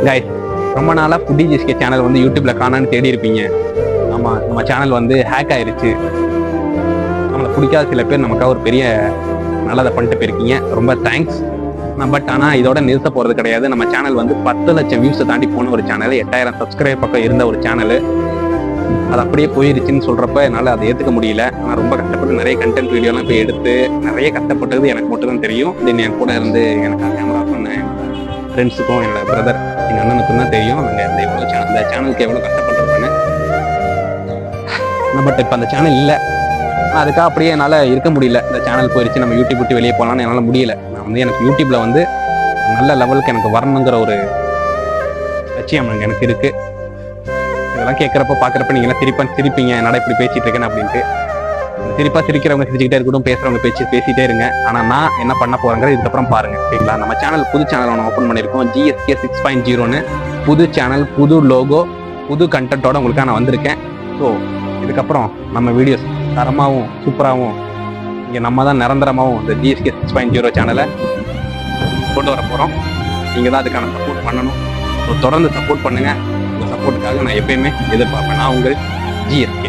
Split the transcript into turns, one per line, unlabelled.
Guys, ரொம்ப நாளாக foodie GSK channel வந்து யூடியூப்ல காணான்னு தேடி இருப்பீங்க. ஆமாம், நம்ம சேனல் வந்து ஹேக் ஆயிருச்சு. நம்மளை பிடிக்காத சில பேர் நமக்காக ஒரு பெரிய நல்லதை பண்ணிட்டு போயிருக்கீங்க. ரொம்ப தேங்க்ஸ். பட் ஆனால் இதோட நிறுத்த போகிறது கிடையாது. நம்ம சேனல் வந்து 10 லட்சம் வியூஸை தாண்டி போன ஒரு சேனல், 8000 சப்ஸ்கிரைபர் பக்கம் இருந்த ஒரு சேனல், அது அப்படியே போயிருச்சுன்னு சொல்கிறப்ப என்னால் அதை ஏற்றுக்க முடியல. நான் ரொம்ப கஷ்டப்பட்டு நிறைய கண்டென்ட் வீடியோலாம் போய் எடுத்து நிறைய கஷ்டப்பட்டது எனக்கு மட்டும் தான் தெரியும். தென் என் கூட இருந்து எனக்கு கேமரா பண்ண ஃப்ரெண்ட்ஸுக்கும் என்னோட பிரதர் எங்கள் அண்ணனுக்கும் தான் தெரியும். நாங்கள் இந்த சேனலுக்கு எவ்வளோ கஷ்டப்பட்டுருப்பேன்னு. பட் இப்போ அந்த சேனல் இல்லை. அதுக்காக அப்படியே என்னால் இருக்க முடியல. இந்த சேனல் போயிடுச்சு, நம்ம யூடியூப் விட்டு வெளியே போகலான்னு என்னால் முடியல. நான் வந்து எனக்கு யூடியூப்பில் வந்து நல்ல லெவலுக்கு எனக்கு வரணுங்கிற ஒரு லட்சியம் எனக்கு இருக்குது. இதெல்லாம் கேட்குறப்ப பார்க்குறப்ப நீங்கள்லாம் சிரிப்பீங்க, என்னடா இப்படி பேசிகிட்டு இருக்கேன் அப்படின்ட்டு. சிரிப்பாக சிரிக்கிறவங்க சிரிச்சுக்கிட்டே இருக்கட்டும், பேசுகிறவங்க பேசிகிட்டே இருங்க. ஆனால் நான் என்ன பண்ண போகிறேங்கிறது இதுக்கப்புறம் பாருங்கள், சரிங்களா? நம்ம சேனல் புது சேனல் ஒன்று ஓப்பன் பண்ணியிருக்கோம், GSK 6.0ன்னு. புது சேனல், புது லோகோ, புது கண்டென்ட்டோட உங்களுக்காக நான் வந்திருக்கேன். ஸோ இதுக்கப்புறம் நம்ம வீடியோஸ் தரமாகவும் சூப்பராகவும் இங்கே நம்ம தான் நிரந்தரமாகவும் இந்த GSK 6.0 சேனலை கொண்டு வர போகிறோம். நீங்கள் தான் அதுக்கான சப்போர்ட் பண்ணணும். ஸோ தொடர்ந்து சப்போர்ட் பண்ணுங்கள். உங்கள் சப்போர்ட்டுக்காக நான் எப்பயுமே எதிர்பார்ப்பேன். நான் உங்கள் GSK.